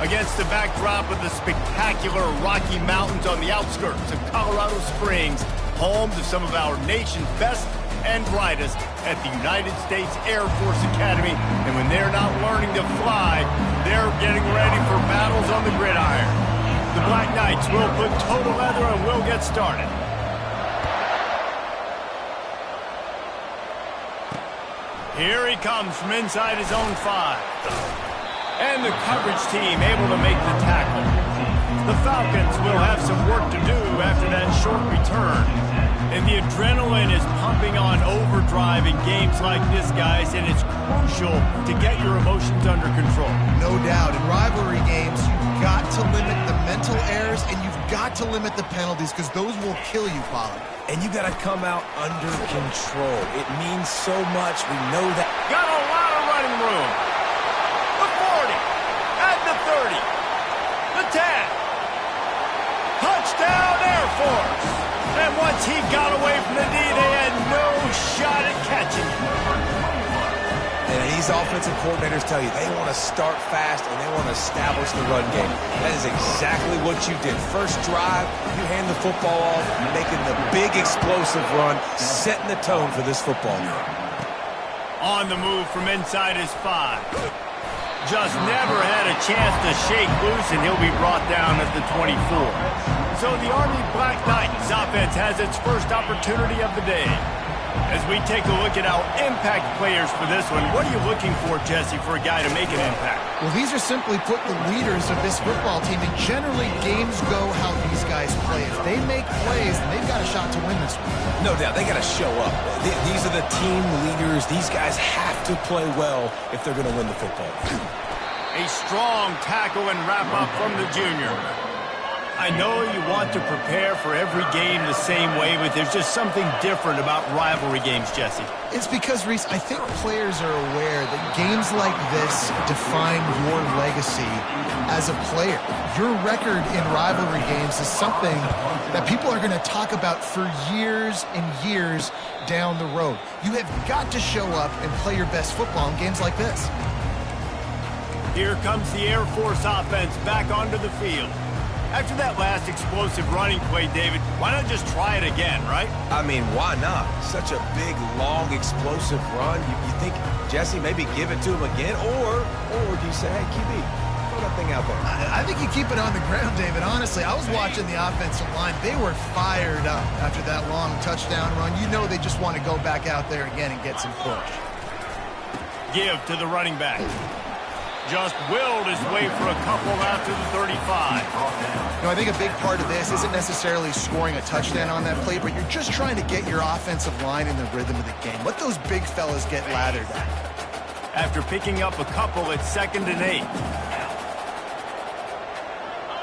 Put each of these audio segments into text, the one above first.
Against the backdrop of the spectacular Rocky Mountains on the outskirts of Colorado Springs, home to some of our nation's best and brightest at the United States Air Force Academy. And when they're not learning to fly, they're getting ready for battles on the gridiron. The Black Knights will put total leather and we'll get started. Here he comes from inside his own 5. And the coverage team able to make the tackle. The Falcons will have some work to do after that short return. And the adrenaline is pumping on overdrive in games like this, guys, and it's crucial to get your emotions under control. No doubt. In rivalry games, you've got to limit the mental errors and you've got to limit the penalties because those will kill you, Pollard. And you got to come out under control. It means so much. We know that. Got a lot of running room. The 40, at the 30, the 10. Touchdown Air Force. And once he got away from the D, they had no shot at catching him. And these offensive coordinators tell you they want to start fast and they want to establish the run game. That is exactly what you did. First drive, you hand the football off, making the big explosive run, setting the tone for this football game. On the move from inside his 5. Just never had a chance to shake loose, and he'll be brought down at the 24. So the Army Black Knights offense has its first opportunity of the day. As we take a look at our impact players for this one, what are you looking for, Jesse, for a guy to make an impact? Well, these are simply put the leaders of this football team, and generally games go how these guys play. If they make plays, then they've got a shot to win this one. No doubt, they got to show up. These are the team leaders. These guys have to play well if they're going to win the football. A strong tackle and wrap-up from the junior. I know you want to prepare for every game the same way, but there's just something different about rivalry games, Jesse. It's because, Reese, I think players are aware that games like this define your legacy as a player. Your record in rivalry games is something that people are going to talk about for years and years down the road. You have got to show up and play your best football in games like this. Here comes the Air Force offense back onto the field. After that last explosive running play, David, why not just try it again, right? I mean, why not? Such a big, long, explosive run. You think, Jesse, maybe give it to him again? Or do you say, hey, QB, throw that thing out there? I think you keep it on the ground, David. Honestly, I was watching the offensive line. They were fired up after that long touchdown run. You know they just want to go back out there again and get some push. Give to the running back. Just willed his way for a couple out to the 35. I think a big part of this isn't necessarily scoring a touchdown on that play, but you're just trying to get your offensive line in the rhythm of the game. Let those big fellas get lathered at. After picking up a couple at 2nd and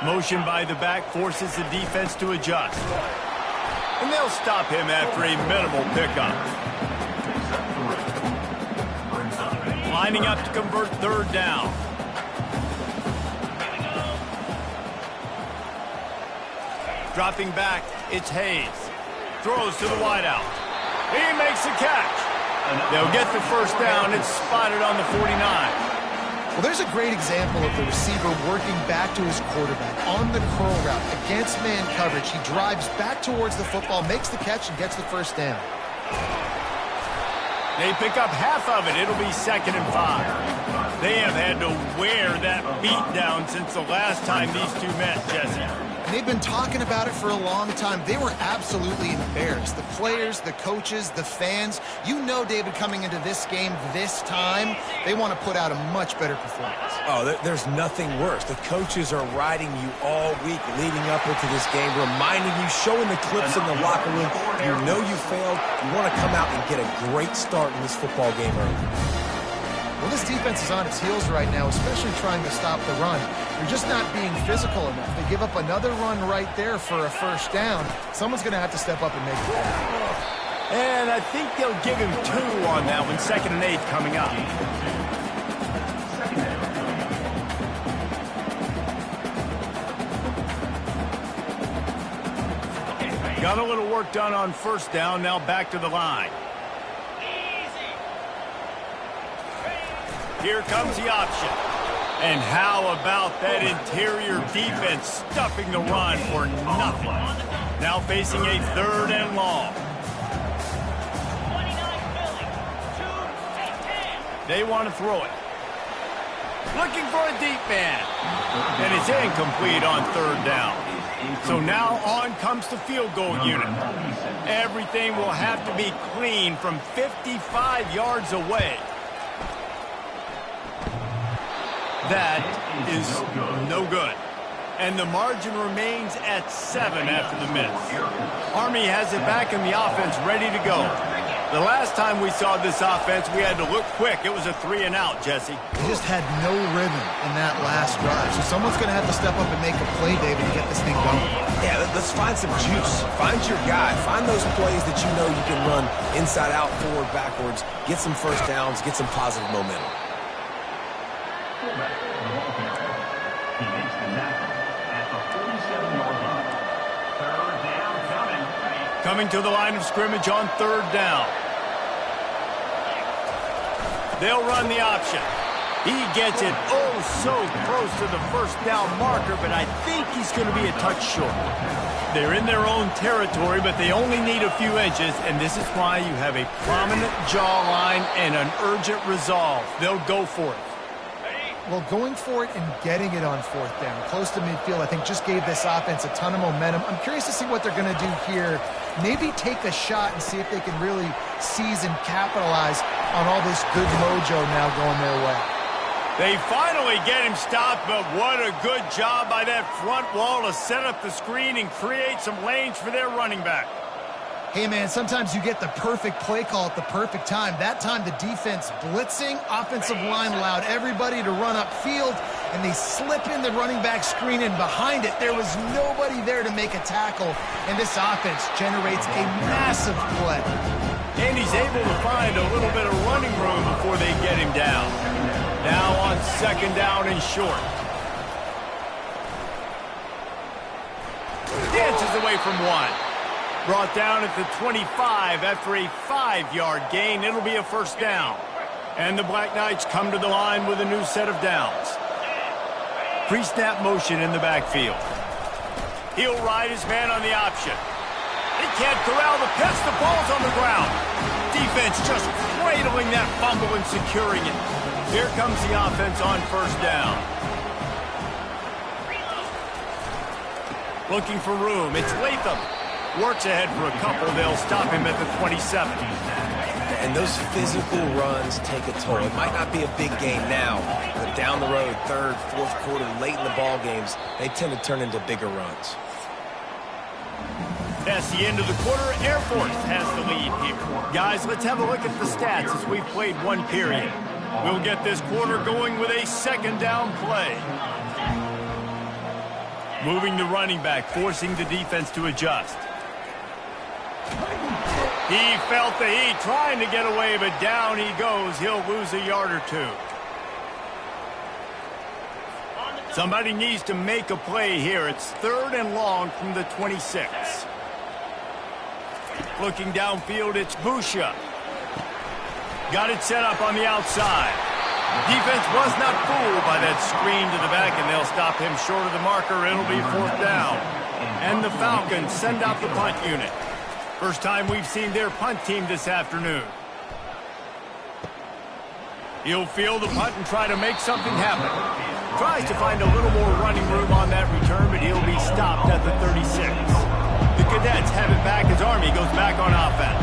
8. Motion by the back forces the defense to adjust. And they'll stop him after a minimal pickup. Lining up to convert 3rd down. Dropping back, it's Hayes. Throws to the wideout. He makes the catch. They'll get the 1st down. It's spotted on the 49. Well, there's a great example of the receiver working back to his quarterback on the curl route against man coverage. He drives back towards the football, makes the catch, and gets the 1st down. They pick up half of it. It'll be 2nd and 5. They have had to wear that beat down since the last time these two met, Jesse. And they've been talking about it for a long time. They were absolutely embarrassed. The players, the coaches, the fans. You know, David, coming into this game this time, they want to put out a much better performance. Oh, there's nothing worse. The coaches are riding you all week leading up into this game, reminding you, showing the clips in the locker room. You know you failed. You want to come out and get a great start in this football game early. Well, this defense is on its heels right now, especially trying to stop the run. They're just not being physical enough. They give up another run right there for a 1st down. Someone's going to have to step up and make it happen. And I think they'll give him 2 on that one. 2nd and 8 coming up. Got a little work done on 1st down. Now back to the line. Here comes the option. And how about that interior defense stuffing the run for nothing? Now facing a 3rd and long. They want to throw it. Looking for a deep man. And it's incomplete on 3rd down. So now on comes the field goal unit. Everything will have to be clean from 55 yards away. That is no good. And the margin remains at 7 after the miss. Army has it back in the offense ready to go. The last time we saw this offense, we had to look quick. It was a 3-and-out, Jesse. They just had no rhythm in that last drive. So someone's going to have to step up and make a play, David, to get this thing going. Yeah, let's find some juice. Find your guy. Find those plays that you know you can run inside out, forward, backwards. Get some first downs. Get some positive momentum. He makes the tackle at the 47-yard line. 3rd down coming. Coming to the line of scrimmage on 3rd down. They'll run the option. He gets it oh so close to the 1st down marker, but I think he's going to be a touch short. They're in their own territory, but they only need a few inches, and this is why you have a prominent jawline and an urgent resolve. They'll go for it. Well, going for it and getting it on 4th down, close to midfield, I think just gave this offense a ton of momentum. I'm curious to see what they're going to do here. Maybe take a shot and see if they can really seize and capitalize on all this good mojo now going their way. They finally get him stopped, but what a good job by that front wall to set up the screen and create some lanes for their running back. Hey, man, sometimes you get the perfect play call at the perfect time. That time, the defense blitzing, offensive line allowed everybody to run upfield, and they slip in the running back screen, and behind it, there was nobody there to make a tackle, and this offense generates a massive play. And he's able to find a little bit of running room before they get him down. Now on 2nd down and short. Dances away from one. Brought down at the 25 after a 5-yard gain. It'll be a 1st down. And the Black Knights come to the line with a new set of downs. Pre-snap motion in the backfield. He'll ride his man on the option. He can't corral the pass. The ball's on the ground. Defense just cradling that fumble and securing it. Here comes the offense on 1st down. Looking for room. It's Latham. Works ahead for a couple. They'll stop him at the 27. And those physical runs take a toll. It might not be a big game now, but down the road, 3rd, 4th quarter, late in the ball games, they tend to turn into bigger runs. That's the end of the quarter. Air Force has the lead here. Guys, let's have a look at the stats as we've played one period. We'll get this quarter going with a 2nd down play. Moving the running back, forcing the defense to adjust. He felt the heat, trying to get away, but down he goes. He'll lose a yard or 2. Somebody needs to make a play here. It's 3rd and long from the 26. Looking downfield, it's Busha. Got it set up on the outside. Defense was not fooled by that screen to the back, and they'll stop him short of the marker. It'll be 4th down. And the Falcons send out the punt unit. First time we've seen their punt team this afternoon. He'll field the punt and try to make something happen. Tries to find a little more running room on that return, but he'll be stopped at the 36. The Cadets have it back as Army goes back on offense.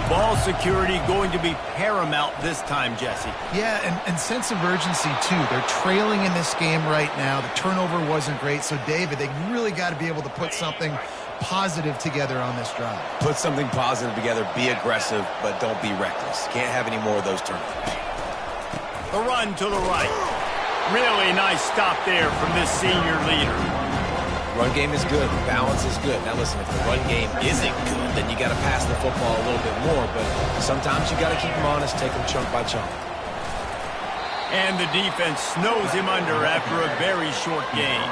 Ball security going to be paramount this time, Jesse. Yeah, and sense of urgency, too. They're trailing in this game right now. The turnover wasn't great. So, David, they really got to be able to put something positive together on this drive. Put something positive together. Be aggressive, but don't be reckless. Can't have any more of those turnovers. The run to the right. Really nice stop there from this senior leader. Run game is good. Balance is good. Now listen, if the run game isn't good, then you got to pass the football a little bit more. But sometimes you got to keep them honest, take them chunk by chunk. And the defense snows him under after a very short gain.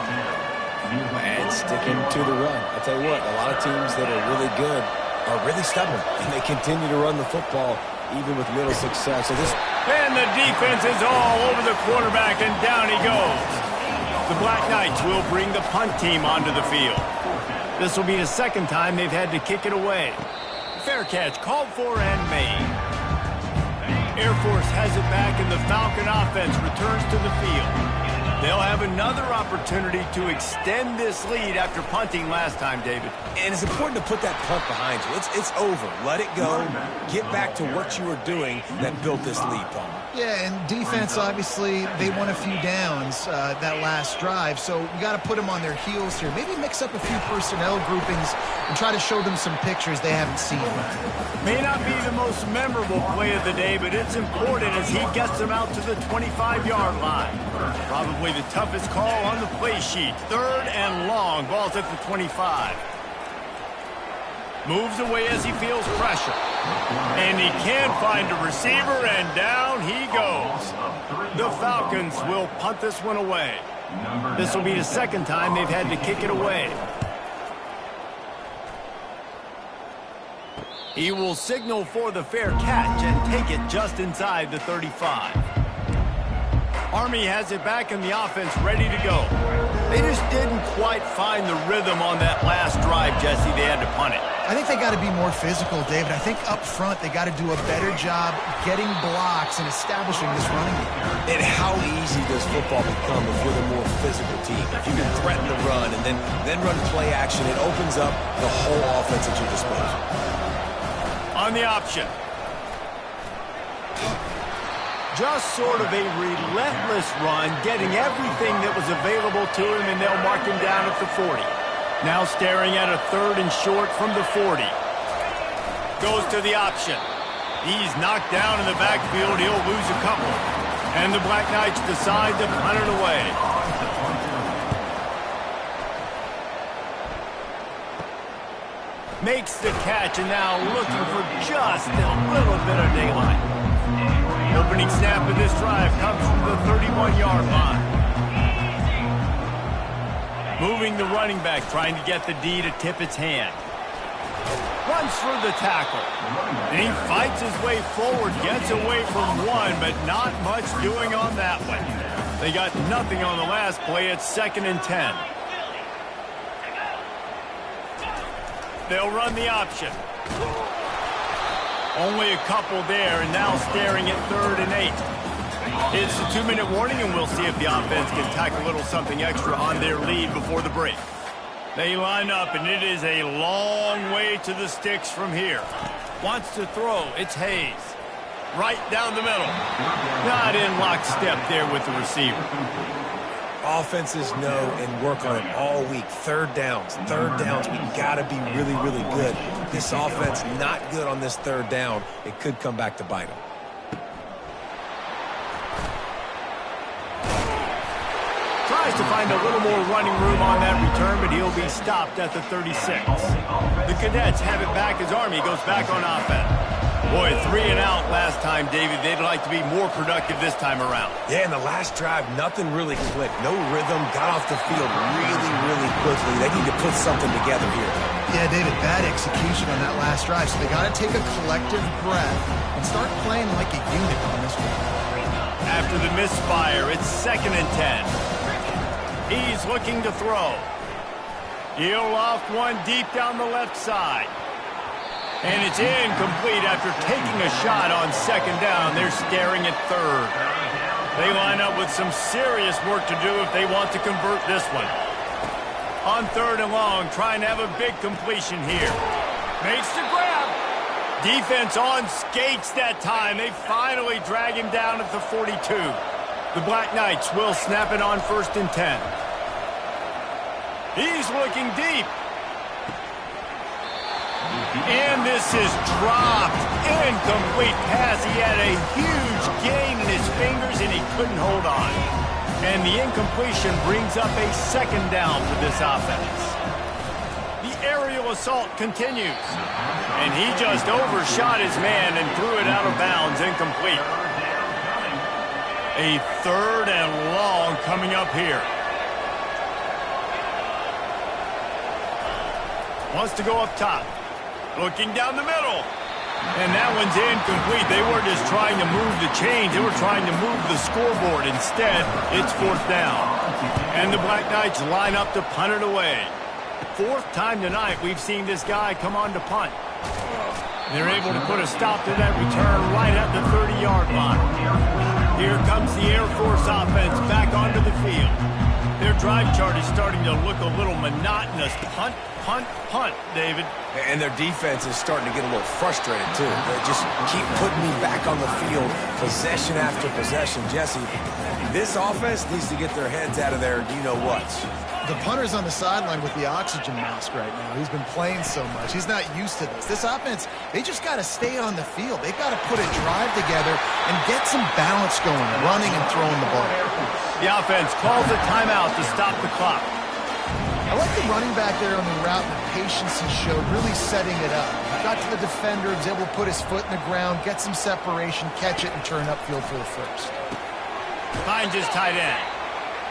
And sticking to the run. I tell you what, a lot of teams that are really good are really stubborn, and they continue to run the football even with little success. So this And the defense is all over the quarterback, and down he goes. The Black Knights will bring the punt team onto the field. This will be the second time they've had to kick it away. Fair catch called for and made. Air Force has it back, and the Falcon offense returns to the field. They'll have another opportunity to extend this lead after punting last time, David. And it's important to put that punt behind you. It's over. Let it go. Get back to what you were doing that built this lead, Paul. Yeah, and defense, obviously, they won a few downs that last drive, so we got to put them on their heels here. Maybe mix up a few personnel groupings and try to show them some pictures they haven't seen. May not be the most memorable play of the day, but it's important as he gets them out to the 25-yard line. Probably the toughest call on the play sheet. 3rd and long. Ball's at the 25. Moves away as he feels pressure. And he can't find a receiver, and down he goes. The Falcons will punt this one away. This will be the second time they've had to kick it away. He will signal for the fair catch and take it just inside the 35. Army has it back and the offense ready to go. They just didn't quite find the rhythm on that last drive, Jesse. They had to punt it. I think they got to be more physical, David. I think up front they got to do a better job getting blocks and establishing this running game. And how easy does football become if you're the more physical team? If you can threaten the run and then run play action, it opens up the whole offense at your disposal. On the option. Just sort of a relentless run, getting everything that was available to him, and they'll mark him down at the 40. Now staring at a 3rd and short from the 40. Goes to the option. He's knocked down in the backfield. He'll lose a couple. And the Black Knights decide to punt it away. Makes the catch, and now looking for just a little bit of daylight. Opening snap of this drive comes from the 31-yard line. Moving the running back, trying to get the D to tip its hand. Runs for the tackle. And he fights his way forward, gets away from one, but not much doing on that one. They got nothing on the last play. It's 2nd and 10. They'll run the option. Only a couple there, and now staring at 3rd and 8. It's a 2-minute warning, and we'll see if the offense can tack a little something extra on their lead before the break. They line up, and it is a long way to the sticks from here. Wants to throw. It's Hayes. Right down the middle. Not in lockstep there with the receiver. Offenses know and work on it all week. Third downs. We got to be really, really good. This offense not good on this 3rd down. It could come back to bite them. Tries to find a little more running room on that return, but he'll be stopped at the 36. The Cadets have it back as Army goes back on offense. Boy, 3 and out last time, David. They'd like to be more productive this time around. Yeah, in the last drive, nothing really clicked. No rhythm. Got off the field really, really quickly. They need to put something together here. Yeah, David, bad execution on that last drive, so they got to take a collective breath and start playing like a unit on this one. After the misfire, it's 2nd and 10. He's looking to throw. He'll loft one deep down the left side. And it's incomplete after taking a shot on 2nd down. They're staring at 3rd. They line up with some serious work to do if they want to convert this one. On 3rd and long, trying to have a big completion here. Makes the grab. Defense on skates that time. They finally drag him down at the 42. The Black Knights will snap it on 1st and 10. He's looking deep. And this is dropped. Incomplete pass. He had a huge gain in his fingers, and he couldn't hold on. And the incompletion brings up a 2nd down for this offense. The aerial assault continues. And he just overshot his man and threw it out of bounds, incomplete. A 3rd and long coming up here. Wants to go up top. Looking down the middle. And that one's incomplete. They weren't just trying to move the chains. They were trying to move the scoreboard. Instead, it's fourth down. And the Black Knights line up to punt it away. Fourth time tonight we've seen this guy come on to punt. They're able to put a stop to that return right at the 30-yard line. Here comes the Air Force offense back onto the field. Their drive chart is starting to look a little monotonous. Punt, punt, punt, David. And their defense is starting to get a little frustrated, too. They just keep putting me back on the field, possession after possession. Jesse, this offense needs to get their heads out of their you-know-whats. The punter's on the sideline with the oxygen mask right now. He's been playing so much. He's not used to this. This offense, they just got to stay on the field. They've got to put a drive together and get some balance going, running and throwing the ball. The offense calls a timeout to stop the clock. I like the running back there on the route and the patience he showed, really setting it up. He got to the defender, was able to put his foot in the ground, get some separation, catch it, and turn upfield for the first. Finds his tight end.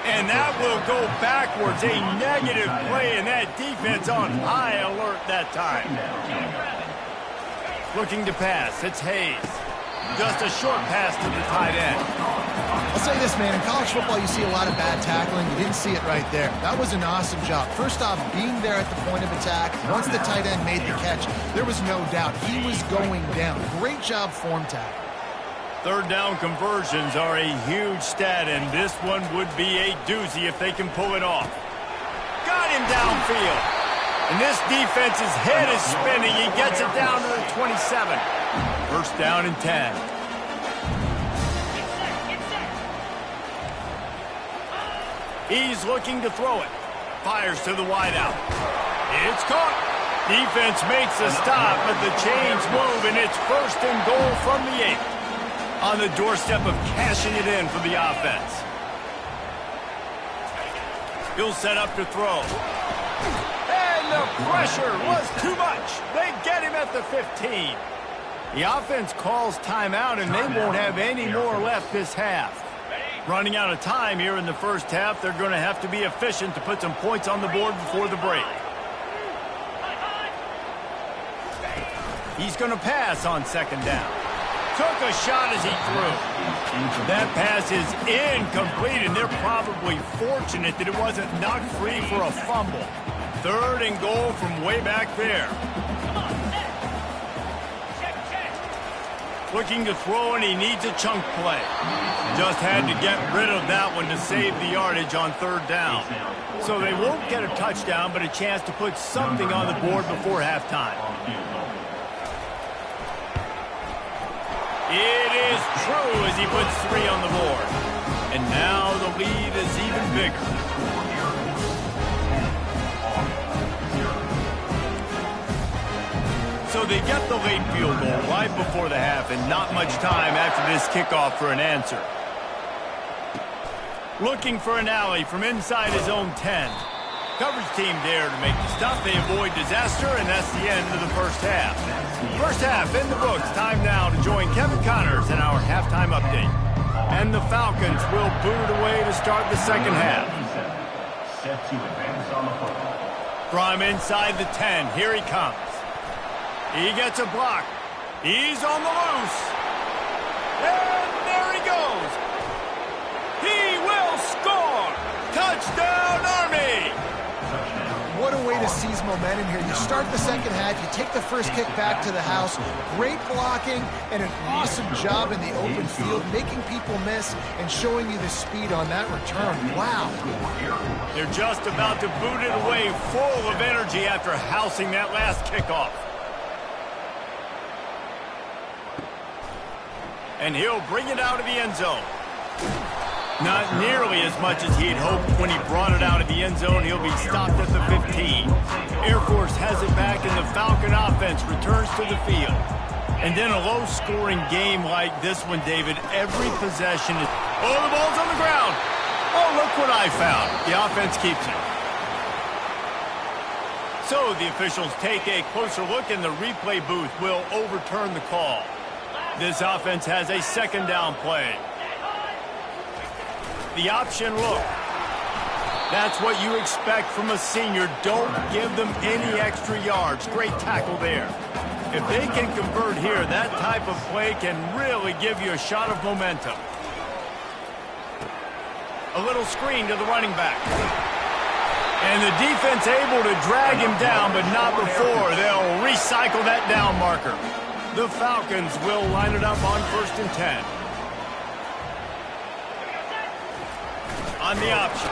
And that will go backwards. A negative play, and that defense on high alert that time. Looking to pass. It's Hayes. Just a short pass to the tight end. I'll say this, man. In college football, you see a lot of bad tackling. You didn't see it right there. That was an awesome job. First off, being there at the point of attack. Once the tight end made the catch, there was no doubt he was going down. Great job form tackle. Third down conversions are a huge stat, and this one would be a doozy if they can pull it off. Got him downfield. And this defense's head is spinning. He gets it down to the 27. First down and 10. He's looking to throw it. Fires to the wideout. It's caught. Defense makes a stop, but the chains move, and it's first and goal from the 8. On the doorstep of cashing it in for the offense. He'll set up to throw. And the pressure was too much. They get him at the 15. The offense calls timeout, and they won't have any more left this half. Running out of time here in the first half, they're going to have to be efficient to put some points on the board before the break. He's going to pass on second down. Took a shot as he threw. That pass is incomplete, and they're probably fortunate that it wasn't knocked free for a fumble. Third and goal from way back there. Looking to throw, and he needs a chunk play. Just had to get rid of that one to save the yardage on third down. So they won't get a touchdown, but a chance to put something on the board before halftime. It is true as he puts 3 on the board. And now the lead is even bigger. So they get the late field goal right before the half, and not much time after this kickoff for an answer. Looking for an alley from inside his own 10. Coverage team there to make the stop. They avoid disaster, and that's the end of the first half. First half in the books. Time now to join Kevin Connors in our halftime update. And the Falcons will boot it away to start the second half. From inside the 10, here he comes. He gets a block. He's on the loose. And there he goes. He will score. Touchdown, Army. What a way to seize momentum here. You start the second half, you take the first kick back to the house. Great blocking and an awesome job in the open field, making people miss and showing you the speed on that return. Wow. They're just about to boot it away, full of energy after housing that last kickoff. And he'll bring it out of the end zone. Not nearly as much as he'd hoped when he brought it out of the end zone. He'll be stopped at the 15. Air Force has it back, and the Falcon offense returns to the field. And then a low-scoring game like this one, David, every possession is... Oh, the ball's on the ground. Oh, look what I found. The offense keeps it. So the officials take a closer look, and the replay booth will overturn the call. This offense has a second down play. The option look. That's what you expect from a senior. Don't give them any extra yards. Great tackle there. If they can convert here, that type of play can really give you a shot of momentum. A little screen to the running back. And the defense able to drag him down, but not before. They'll recycle that down marker. The Falcons will line it up on 1st and 10. On the option.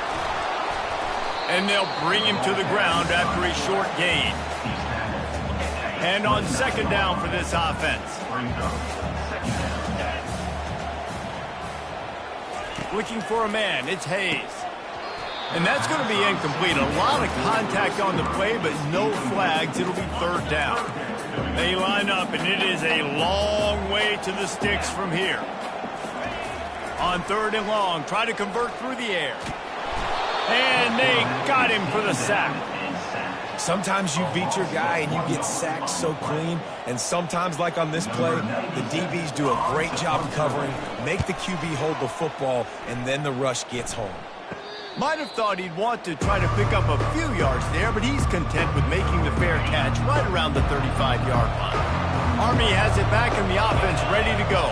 And they'll bring him to the ground after a short gain. And on 2nd down for this offense. Looking for a man, it's Hayes. And that's going to be incomplete. A lot of contact on the play, but no flags. It'll be 3rd down. They line up, and it is a long way to the sticks from here. On 3rd and long, try to convert through the air. And they got him for the sack. Sometimes you beat your guy and you get sacked so clean, and sometimes, like on this play, the DBs do a great job of covering, make the QB hold the football, and then the rush gets home. Might have thought he'd want to try to pick up a few yards there, but he's content with making the fair catch right around the 35-yard line. Army has it back in the offense, ready to go.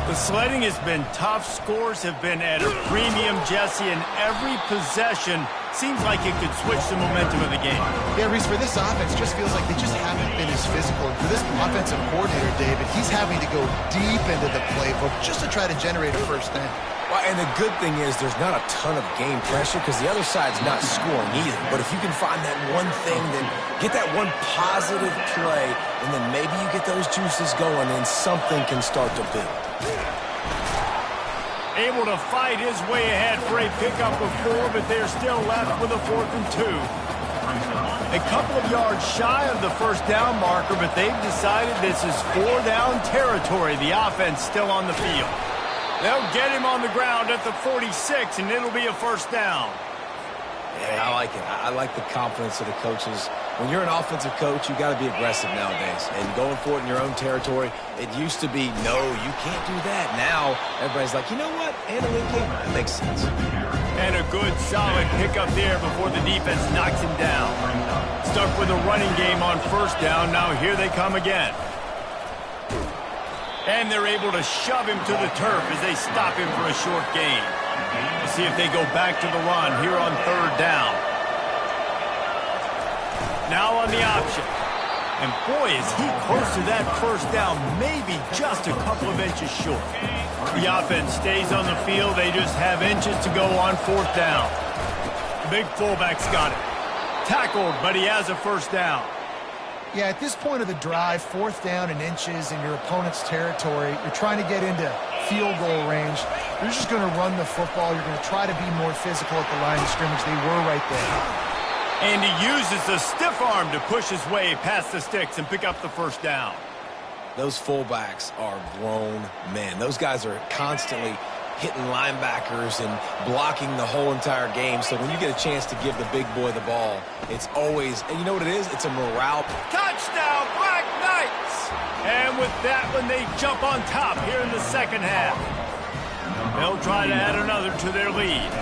The sledding has been tough. Scores have been at a premium, Jesse, and every possession seems like it could switch the momentum of the game. Yeah, Reese, for this offense, just feels like they just haven't been as physical. And for this offensive coordinator, David, he's having to go deep into the playbook just to try to generate a 1st down. Well, and the good thing is there's not a ton of game pressure because the other side's not scoring either. But if you can find that one thing, then get that one positive play, and then maybe you get those juices going and something can start to build. Able to fight his way ahead for a pickup of 4, but they're still left with a 4th and 2. A couple of yards shy of the 1st down marker, but they've decided this is 4-down territory. The offense still on the field. They'll get him on the ground at the 46, and it'll be a 1st down. Yeah, I like it. I like the confidence of the coaches. When you're an offensive coach, you got to be aggressive nowadays. And going for it in your own territory, it used to be, no, you can't do that. Now, everybody's like, you know what? Analytically, that makes sense. And a good, solid pickup there before the defense knocks him down. Stuck with a running game on 1st down. Now here they come again. And they're able to shove him to the turf as they stop him for a short gain. We'll see if they go back to the run here on 3rd down. Now on the option. And boy, is he close to that 1st down, maybe just a couple of inches short. The offense stays on the field. They just have inches to go on 4th down. The big fullback's got it. Tackled, but he has a 1st down. Yeah, at this point of the drive, 4th down and inches in your opponent's territory, you're trying to get into field goal range. You're just going to run the football. You're going to try to be more physical at the line of scrimmage. They were right there. And he uses the stiff arm to push his way past the sticks and pick up the 1st down. Those fullbacks are grown men. Those guys are constantly hitting linebackers and blocking the whole entire game. So when you get a chance to give the big boy the ball, it's always, and you know what it is? It's a morale. Touchdown, Black Knights! And with that one, they jump on top here in the 2nd half. They'll try to add another to their lead.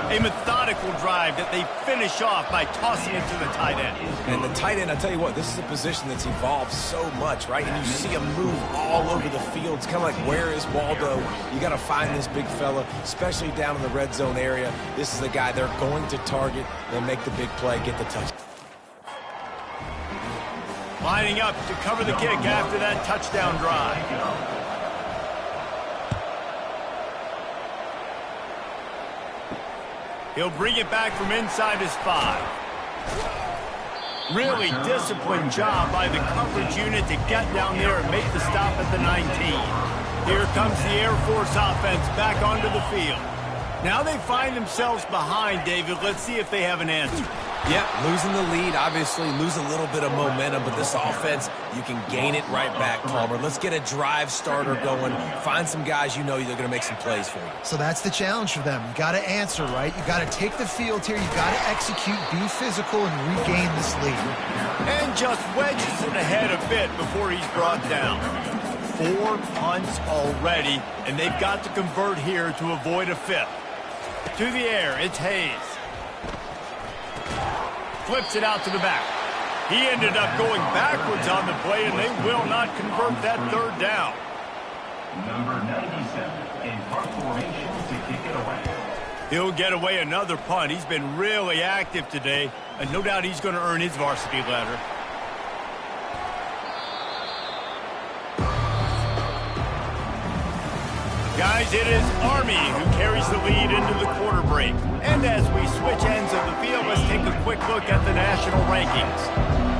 A methodical drive that they finish off by tossing it to the tight end. And the tight end, I tell you what, this is a position that's evolved so much, right? And you see him move all over the field. It's kind of like, where is Waldo? You got to find this big fella, especially down in the red zone area. This is the guy they're going to target. They'll make the big play, get the touch. Lining up to cover the kick after that touchdown drive. He'll bring it back from inside his 5. Really disciplined job by the coverage unit to get down there and make the stop at the 19. Here comes the Air Force offense back onto the field. Now they find themselves behind, David. Let's see if they have an answer. Yep, losing the lead, obviously lose a little bit of momentum, but this offense, you can gain it right back, Palmer. Let's get a drive starter going. Find some guys you know they're going to make some plays for you. So that's the challenge for them. You got to answer, right? You got to take the field here. You got to execute, be physical, and regain this lead. And just wedges it ahead a bit before he's brought down. 4 punts already, and they've got to convert here to avoid a 5th. To the air, it's Hayes. Flips it out to the back. He ended up going backwards on the play, and they will not convert that third down. Number 97 in punt formation to kick it away. He'll get away another punt. He's been really active today, and no doubt he's going to earn his varsity letter. Guys, it is Army who carries the lead into the quarter break. And as we switch ends of the field, let's take a quick look at the national rankings.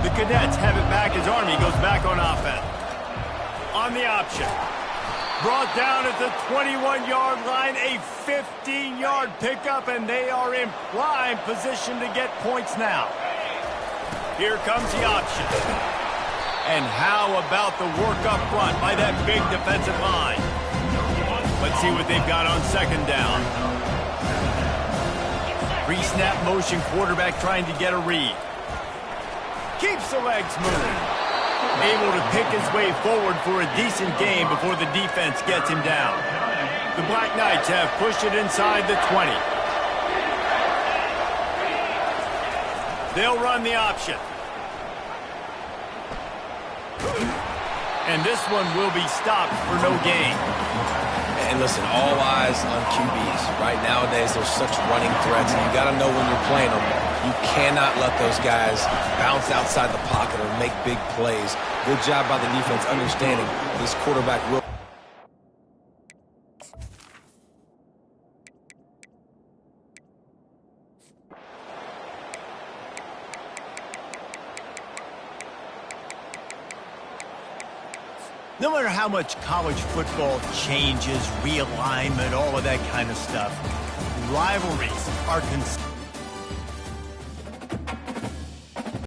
The Cadets have it back as Army goes back on offense. On the option. Brought down at the 21-yard line, a 15-yard pickup, and they are in prime position to get points now. Here comes the option. And how about the work up front by that big defensive line? Let's see what they've got on second down. Pre-snap motion, quarterback trying to get a read. Keeps the legs moving. Able to pick his way forward for a decent game before the defense gets him down. The Black Knights have pushed it inside the 20. They'll run the option. And this one will be stopped for no gain. And listen, all eyes on QBs. Right nowadays, there's such running threats, and you got to know when you're playing them. You cannot let those guys bounce outside the pocket or make big plays. Good job by the defense understanding this quarterback will. No matter how much college football changes, realignment, all of that kind of stuff, rivalries are